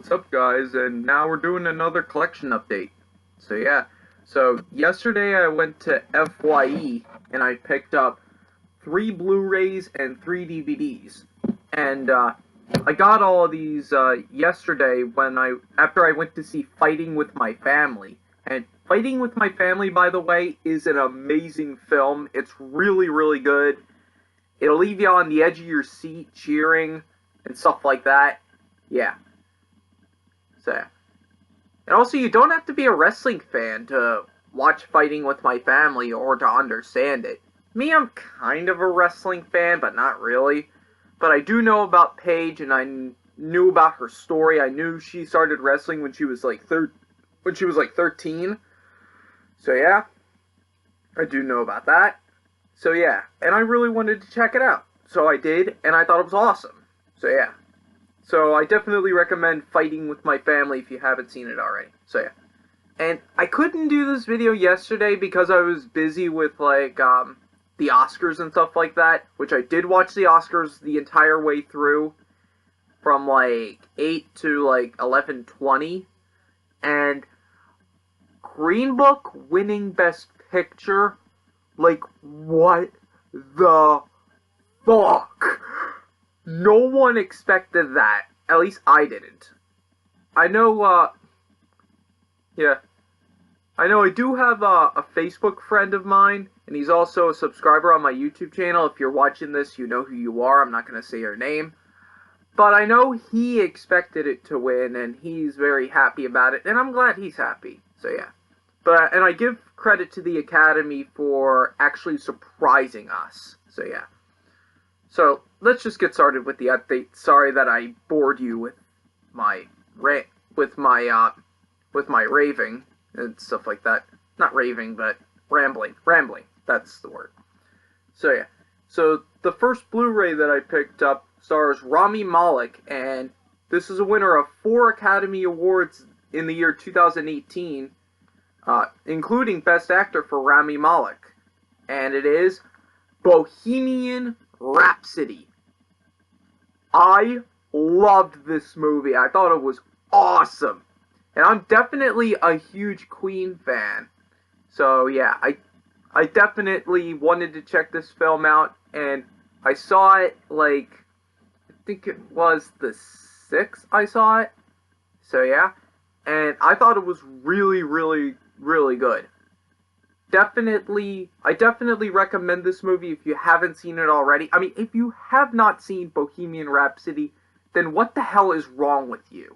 what's up guys, and now we're doing another collection update. So yeah, so yesterday I went to FYE and I picked up 3 Blu-rays and 3 DVDs. And I got all of these yesterday after I went to see Fighting with My Family. And Fighting with My Family, by the way, is an amazing film. It's really, really good. It'll leave you on the edge of your seat cheering and stuff like that. Yeah. So, and also, you don't have to be a wrestling fan to watch Fighting with My Family or to understand it. Me, I'm kind of a wrestling fan, but not really. But I do know about Paige, and I knew about her story. I knew she started wrestling when she was like 13. So yeah, I do know about that. So yeah, and I really wanted to check it out. So I did, and I thought it was awesome. So yeah. So I definitely recommend Fighting with My Family if you haven't seen it already. So yeah. And I couldn't do this video yesterday because I was busy with like the Oscars and stuff like that, which I did watch the Oscars the entire way through from like 8 to like 11:20, and Green Book winning Best Picture, like what the fuck? No one expected that. At least I didn't. I know, yeah. I know I do have a Facebook friend of mine, and he's also a subscriber on my YouTube channel. If you're watching this, you know who you are. I'm not going to say your name. But I know he expected it to win, and he's very happy about it, and I'm glad he's happy. So, yeah. And I give credit to the Academy for actually surprising us. So, yeah. So, let's just get started with the update. Sorry that I bored you with my raving and stuff like that. Not raving, but rambling. Rambling. That's the word. So yeah. So the first Blu-ray that I picked up stars Rami Malek, and this is a winner of 4 Academy Awards in the year 2018, including Best Actor for Rami Malek. And it is Bohemian Rhapsody. I loved this movie. I thought it was awesome. And I'm definitely a huge Queen fan. So yeah, I definitely wanted to check this film out, and I saw it like, I think it was the 6th I saw it. So yeah, and I thought it was really, really, really good. I definitely recommend this movie if you haven't seen it already. I mean, if you have not seen Bohemian Rhapsody, then what the hell is wrong with you?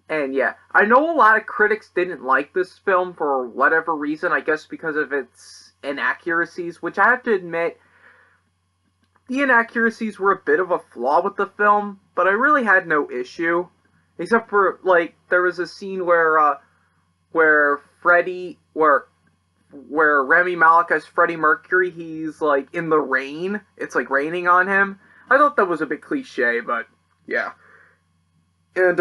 And yeah, I know a lot of critics didn't like this film for whatever reason, I guess because of its inaccuracies, which I have to admit, the inaccuracies were a bit of a flaw with the film, but I really had no issue. Except for, like, there was a scene where Rami Malek as Freddie Mercury, he's, like, in the rain. It's, like, raining on him. I thought that was a bit cliche, but, yeah. And,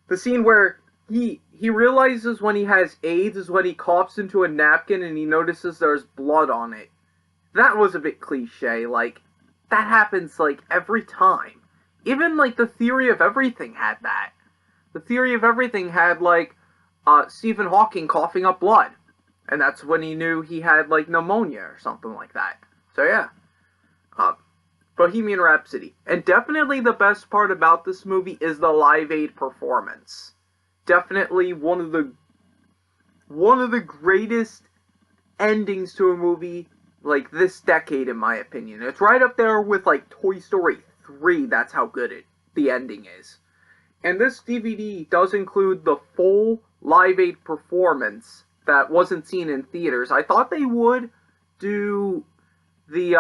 the scene where he realizes when he has AIDS is when he coughs into a napkin and he notices there's blood on it. That was a bit cliche. Like, that happens, like, every time. Even, like, The Theory of Everything had that. The Theory of Everything had, like, Stephen Hawking coughing up blood. And that's when he knew he had, like, pneumonia or something like that. So, yeah. Bohemian Rhapsody. And definitely the best part about this movie is the Live Aid performance. Definitely one of the greatest endings to a movie, like, this decade, in my opinion. It's right up there with, like, Toy Story 3. That's how good the ending is. And this DVD does include the full Live Aid performance that wasn't seen in theaters. I thought they would do the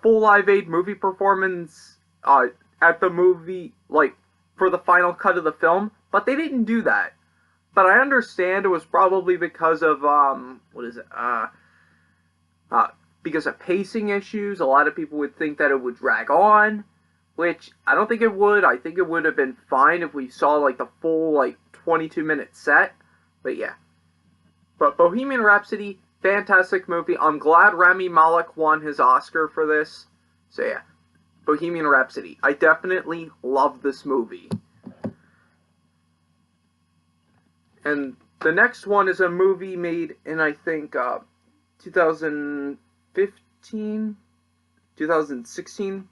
full Live Aid movie performance at the movie, like, for the final cut of the film, but they didn't do that. But I understand it was probably because of, because of pacing issues. A lot of people would think that it would drag on, which I don't think it would. I think it would have been fine if we saw, like, the full, like, 22-minute set. But yeah. But Bohemian Rhapsody, fantastic movie. I'm glad Rami Malek won his Oscar for this. So yeah. Bohemian Rhapsody. I definitely love this movie. And the next one is a movie made in, I think, 2015, 2016,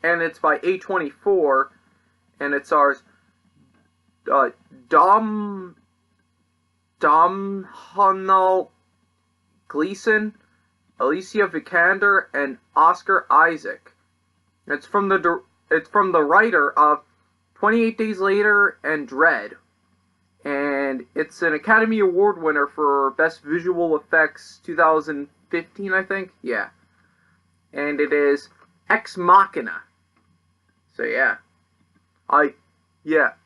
and it's by A24, and it stars Domhnall Gleeson, Alicia Vikander, and Oscar Isaac. It's from the writer of 28 Days Later and Dread. And it's an Academy Award winner for Best Visual Effects 2015, I think. Yeah. And it is Ex Machina. So yeah. I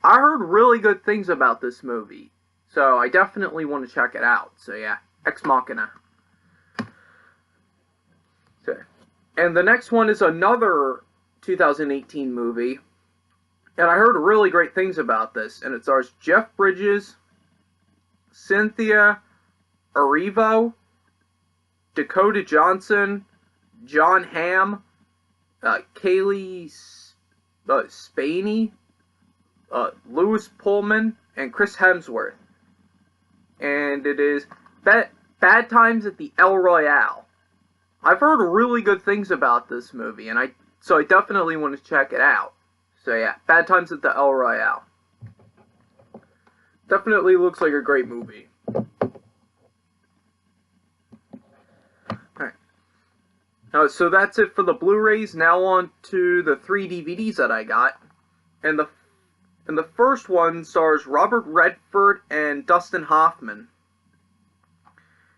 heard really good things about this movie. So I definitely want to check it out. So yeah, Ex Machina. Okay. And the next one is another 2018 movie. And I heard really great things about this, and it stars Jeff Bridges, Cynthia Erivo, Dakota Johnson, John Hamm, Kaylee Spaney, Lewis Pullman, and Chris Hemsworth. And it is Bad Times at the El Royale. I've heard really good things about this movie, and so I definitely want to check it out. So yeah, Bad Times at the El Royale. Definitely looks like a great movie. Alright. So that's it for the Blu-rays. Now on to the 3 DVDs that I got. And the first one stars Robert Redford and Dustin Hoffman.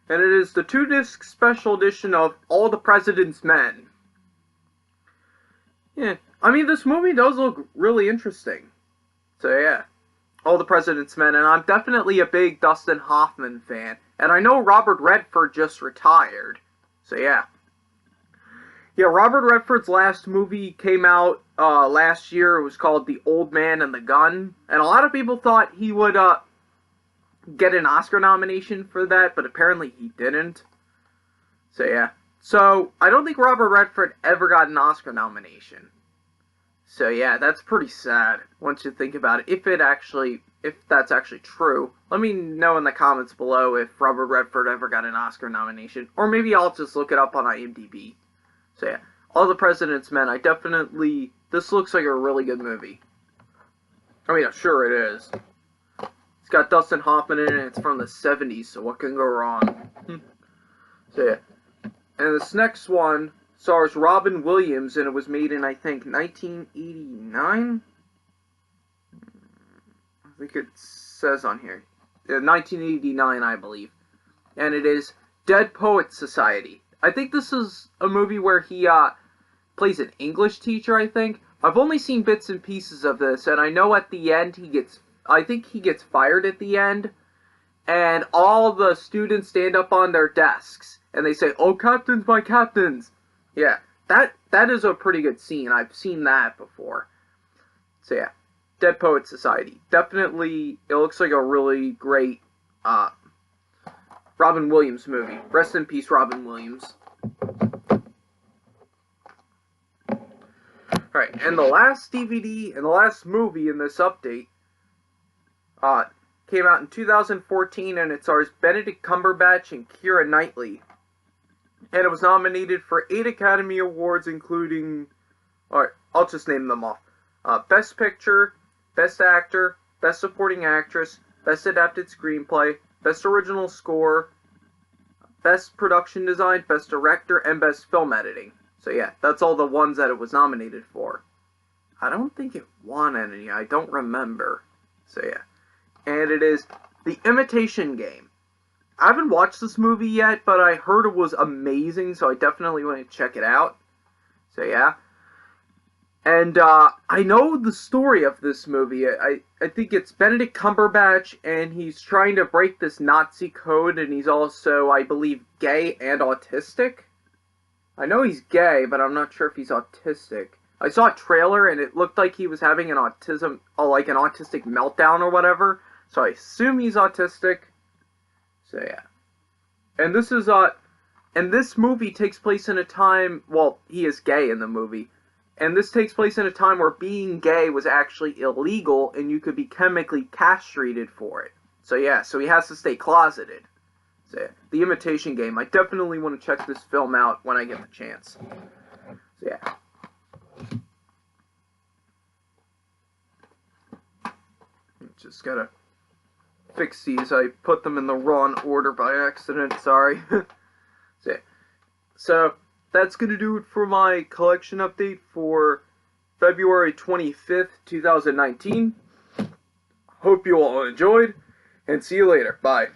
And it is the 2-disc special edition of All the President's Men. Yeah. I mean, this movie does look really interesting. So yeah, All the President's Men, and I'm definitely a big Dustin Hoffman fan. And I know Robert Redford just retired. So yeah. Yeah, Robert Redford's last movie came out last year. It was called The Old Man and the Gun. And a lot of people thought he would get an Oscar nomination for that, but apparently he didn't. So yeah. So, I don't think Robert Redford ever got an Oscar nomination. So yeah, that's pretty sad once you think about it. If that's actually true, let me know in the comments below if Robert Redford ever got an Oscar nomination, or maybe I'll just look it up on IMDb. So yeah, All the President's Men. This looks like a really good movie. I mean, I'm sure it is. It's got Dustin Hoffman in it. It's from the 70s, so what can go wrong? So yeah, and this next one stars Robin Williams, and it was made in, I think, 1989? I think it says on here. 1989, I believe. And it is Dead Poets Society. I think this is a movie where he plays an English teacher, I think. I've only seen bits and pieces of this, and I know at the end I think he gets fired at the end, and all the students stand up on their desks, and they say, "Oh, captains, my captains!" Yeah, that is a pretty good scene. I've seen that before. So yeah, Dead Poets Society. Definitely, it looks like a really great Robin Williams movie. Rest in peace, Robin Williams. Alright, and the last DVD and the last movie in this update came out in 2014, and it stars Benedict Cumberbatch and Keira Knightley. And it was nominated for 8 Academy Awards, including... Alright, I'll just name them off. Best Picture, Best Actor, Best Supporting Actress, Best Adapted Screenplay, Best Original Score, Best Production Design, Best Director, and Best Film Editing. So yeah, that's all the ones that it was nominated for. I don't think it won any, I don't remember. So yeah. And it is The Imitation Game. I haven't watched this movie yet, but I heard it was amazing, so I definitely want to check it out. So yeah. And I know the story of this movie. I think it's Benedict Cumberbatch, and he's trying to break this Nazi code, and he's also, I believe, gay and autistic. I know he's gay, but I'm not sure if he's autistic. I saw a trailer, and it looked like he was having an autistic meltdown or whatever, so I assume he's autistic. So yeah. And this is, and this movie takes place in a time, well, he is gay in the movie, And this takes place in a time where being gay was actually illegal and you could be chemically castrated for it. So yeah, so he has to stay closeted. So yeah, The Imitation Game. I definitely want to check this film out when I get the chance. So yeah. Just gotta fix these. I put them in the wrong order by accident, sorry. So that's gonna do it for my collection update for February 25th, 2019. Hope you all enjoyed, and see you later. Bye.